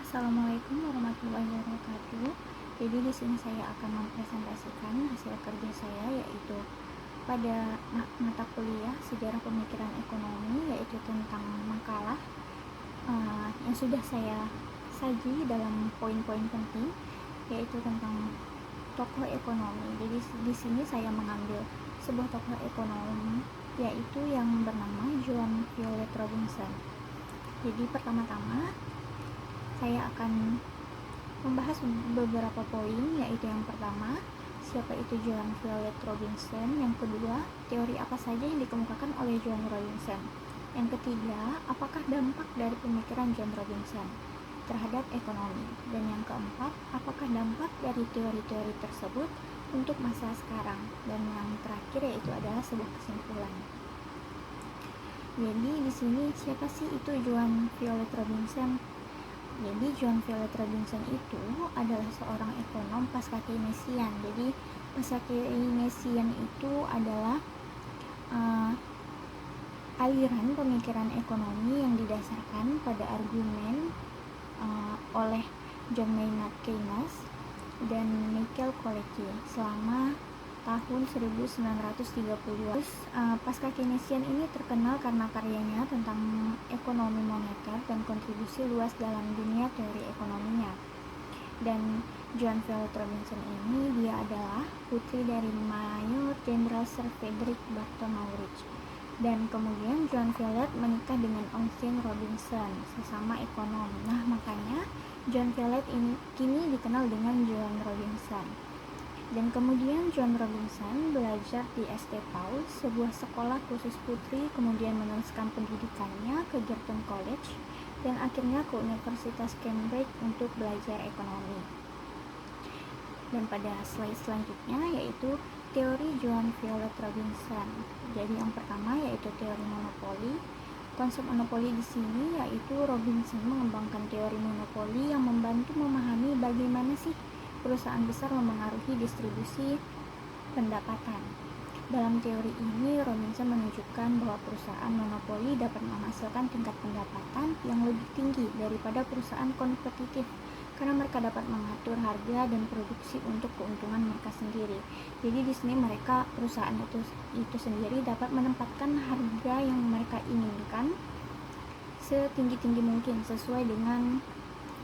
Assalamualaikum warahmatullahi wabarakatuh. Jadi di sini saya akan mempresentasikan hasil kerja saya, yaitu pada mata kuliah Sejarah Pemikiran Ekonomi, yaitu tentang makalah yang sudah saya saji dalam poin-poin penting, yaitu tentang tokoh ekonomi. Jadi di sini saya mengambil sebuah tokoh ekonomi, yaitu yang bernama John Violet Robinson. Jadi pertama-tama saya akan membahas beberapa poin, yaitu yang pertama, siapa itu John Violet Robinson. Yang kedua, teori apa saja yang dikemukakan oleh John Robinson. Yang ketiga, apakah dampak dari pemikiran John Robinson terhadap ekonomi. Dan yang keempat, apakah dampak dari teori-teori tersebut untuk masa sekarang. Dan yang terakhir yaitu adalah sebuah kesimpulan. Jadi di sini siapa sih itu John Violet Robinson? Jadi John Violet Robinson itu adalah seorang ekonom pasca Keynesian. Jadi pasca Keynesian itu adalah aliran pemikiran ekonomi yang didasarkan pada argumen oleh John Maynard Keynes dan Michael Kalecki selama tahun 1930. Pasca Keynesian ini terkenal karena karyanya tentang ekonomi moneter dan kontribusi luas dalam dunia teori ekonominya. Dan John Violet Robinson ini dia adalah putri dari Mayor Jenderal Sir Frederick Barton Maurich. Dan kemudian John Violet menikah dengan Austin Robinson, sesama ekonom. Nah, makanya John Violet ini kini dikenal dengan John Robinson. Dan kemudian John Robinson belajar di St. Paul, sebuah sekolah khusus putri, kemudian meneruskan pendidikannya ke Girton College, dan akhirnya ke Universitas Cambridge untuk belajar ekonomi. Dan pada slide selanjutnya yaitu teori John Violet Robinson. Jadi yang pertama yaitu teori monopoli. Konsep monopoli di sini yaitu Robinson mengembangkan teori monopoli yang membantu memahami bagaimana sih perusahaan besar memengaruhi distribusi pendapatan. Dalam teori ini, Robinson menunjukkan bahwa perusahaan monopoli dapat menghasilkan tingkat pendapatan yang lebih tinggi daripada perusahaan kompetitif karena mereka dapat mengatur harga dan produksi untuk keuntungan mereka sendiri. Jadi di sini perusahaan itu sendiri dapat menempatkan harga yang mereka inginkan setinggi-tinggi mungkin sesuai dengan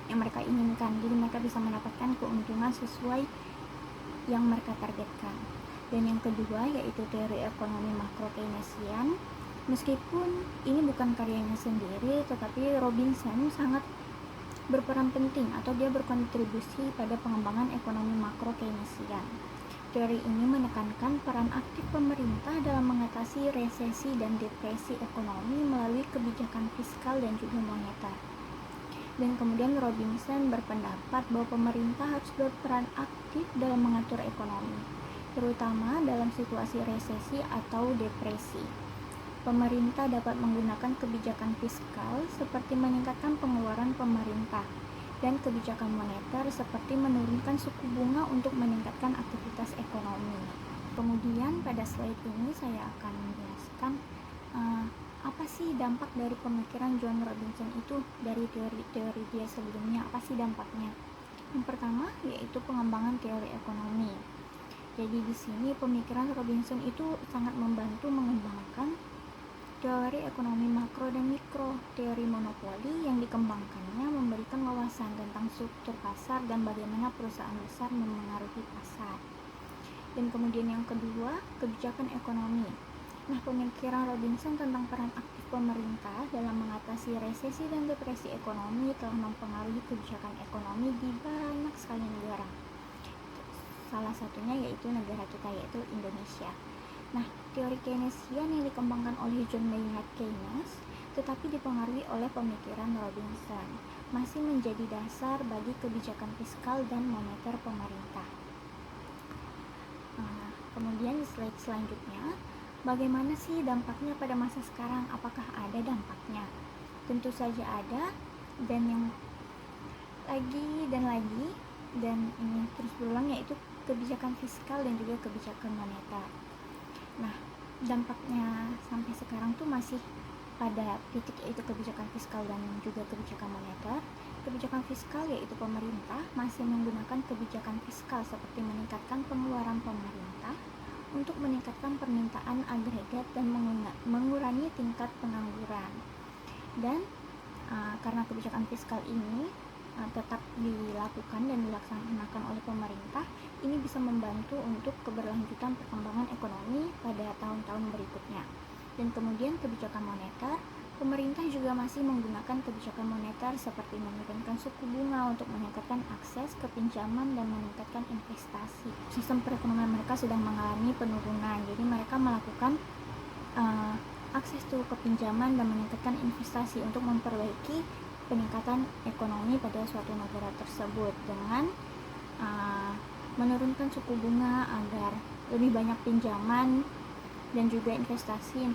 yang mereka inginkan. Jadi mereka bisa mendapatkan keuntungan sesuai yang mereka targetkan. Dan yang kedua yaitu teori ekonomi makro Keynesian. Meskipun ini bukan karyanya sendiri, tetapi Robinson sangat berperan penting atau dia berkontribusi pada pengembangan ekonomi makro Keynesian. Teori ini menekankan peran aktif pemerintah dalam mengatasi resesi dan depresi ekonomi melalui kebijakan fiskal dan juga moneter. Dan kemudian Robinson berpendapat bahwa pemerintah harus berperan aktif dalam mengatur ekonomi, terutama dalam situasi resesi atau depresi. Pemerintah dapat menggunakan kebijakan fiskal seperti meningkatkan pengeluaran pemerintah dan kebijakan moneter seperti menurunkan suku bunga untuk meningkatkan aktivitas ekonomi. Kemudian pada slide ini saya akan menjelaskan apa sih dampak dari pemikiran John Robinson itu dari teori-teori dia sebelumnya. Apa sih dampaknya? Yang pertama yaitu pengembangan teori ekonomi. Jadi di sini pemikiran Robinson itu sangat membantu mengembangkan teori ekonomi makro dan mikro. Teori monopoli yang dikembangkannya memberikan wawasan tentang struktur pasar dan bagaimana perusahaan besar memengaruhi pasar. Dan kemudian yang kedua, kebijakan ekonomi. Nah, pemikiran Robinson tentang peran aktif pemerintah dalam mengatasi resesi dan depresi ekonomi telah mempengaruhi kebijakan ekonomi di banyak sekali negara. Salah satunya yaitu negara kita, yaitu Indonesia. Nah, teori Keynesian yang dikembangkan oleh John Maynard Keynes tetapi dipengaruhi oleh pemikiran Robinson masih menjadi dasar bagi kebijakan fiskal dan moneter pemerintah. Kemudian di slide selanjutnya, bagaimana sih dampaknya pada masa sekarang? Apakah ada dampaknya? Tentu saja ada, dan yang lagi dan ini terus berulang yaitu kebijakan fiskal dan juga kebijakan moneter. Nah, dampaknya sampai sekarang tuh masih pada titik yaitu kebijakan fiskal dan juga kebijakan moneter. kebijakan fiskal, yaitu pemerintah masih menggunakan kebijakan fiskal seperti meningkatkan pengeluaran pemerintah untuk meningkatkan permintaan agregat dan mengurangi tingkat pengangguran. Dan karena kebijakan fiskal ini tetap dilakukan dan dilaksanakan oleh pemerintah, ini bisa membantu untuk keberlanjutan perkembangan ekonomi pada tahun-tahun berikutnya. Dan kemudian kebijakan moneter, pemerintah juga masih menggunakan kebijakan moneter seperti menurunkan suku bunga untuk meningkatkan akses ke pinjaman dan meningkatkan investasi. Sistem perekonomian mereka sedang mengalami penurunan, jadi mereka melakukan akses ke pinjaman dan meningkatkan investasi untuk memperbaiki peningkatan ekonomi pada suatu negara tersebut dengan menurunkan suku bunga agar lebih banyak pinjaman dan juga investasi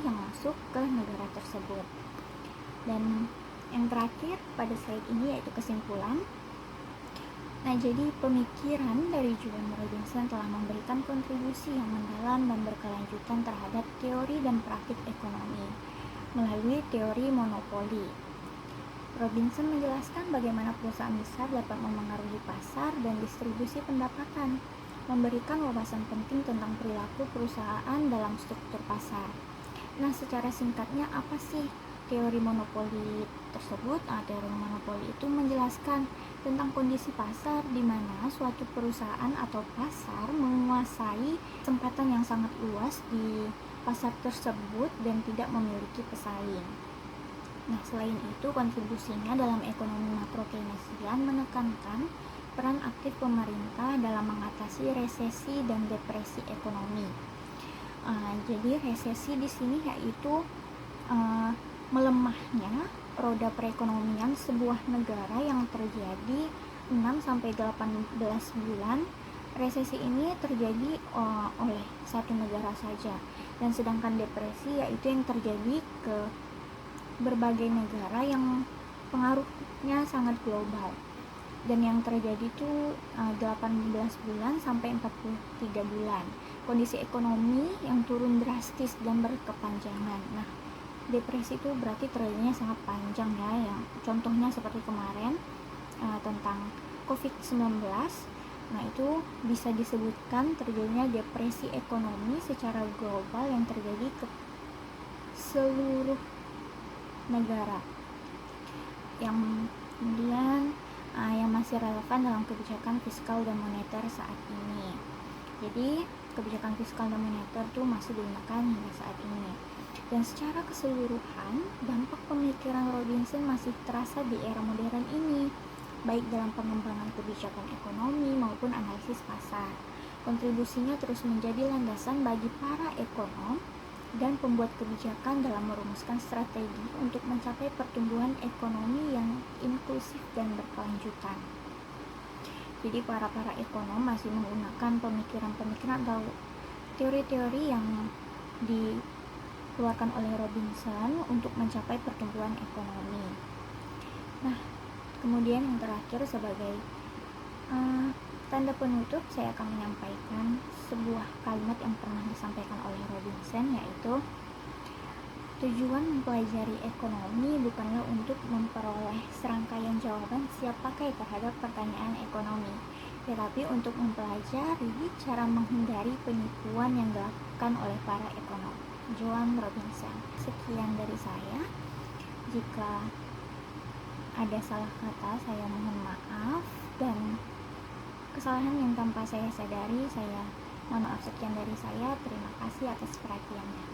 yang masuk ke negara tersebut. Dan yang terakhir pada slide ini yaitu kesimpulan. Nah, jadi pemikiran dari Julian Robinson telah memberikan kontribusi yang mendalam dan berkelanjutan terhadap teori dan praktik ekonomi melalui teori monopoli. Robinson menjelaskan bagaimana perusahaan besar dapat memengaruhi pasar dan distribusi pendapatan, memberikan wawasan penting tentang perilaku perusahaan dalam struktur pasar. Nah, secara singkatnya apa sih teori monopoli tersebut? Teori monopoli itu menjelaskan tentang kondisi pasar di mana suatu perusahaan atau pasar menguasai kesempatan yang sangat luas di pasar tersebut dan tidak memiliki pesaing. Nah, selain itu, kontribusinya dalam ekonomi makro Keynesian menekankan peran aktif pemerintah dalam mengatasi resesi dan depresi ekonomi. Jadi resesi di sini yaitu melemahnya roda perekonomian sebuah negara yang terjadi 6-18 bulan. Resesi ini terjadi oleh satu negara saja, dan sedangkan depresi yaitu yang terjadi ke berbagai negara yang pengaruhnya sangat global, dan yang terjadi itu 18 bulan sampai 43 bulan. Kondisi ekonomi yang turun drastis dan berkepanjangan. Nah, depresi itu berarti terjadinya sangat panjang ya, yang contohnya seperti kemarin tentang COVID-19. Nah, itu bisa disebutkan terjadinya depresi ekonomi secara global yang terjadi ke seluruh negara. Yang kemudian yang masih relevan dalam kebijakan fiskal dan moneter saat ini. Jadi kebijakan fiskal dan moneter itu masih digunakan hingga saat ini. Dan secara keseluruhan, dampak pemikiran Robinson masih terasa di era modern ini, baik dalam pengembangan kebijakan ekonomi maupun analisis pasar. Kontribusinya terus menjadi landasan bagi para ekonom dan pembuat kebijakan dalam merumuskan strategi untuk mencapai pertumbuhan ekonomi yang inklusif dan berkelanjutan. Jadi para ekonom masih menggunakan pemikiran-pemikiran atau teori-teori yang dikeluarkan oleh Robinson untuk mencapai pertumbuhan ekonomi. Nah, kemudian yang terakhir sebagai tanda penutup, saya akan menyampaikan sebuah kalimat yang pernah disampaikan oleh Robinson, yaitu tujuan mempelajari ekonomi bukanlah untuk memperoleh serangkaian jawaban siap pakai terhadap pertanyaan ekonomi, tetapi untuk mempelajari cara menghindari penipuan yang dilakukan oleh para ekonom. Julian Robinson. Sekian dari saya. Jika ada salah kata, saya mohon maaf, dan kesalahan yang tanpa saya sadari, saya mohon maaf. Sekian dari saya. Terima kasih atas perhatiannya.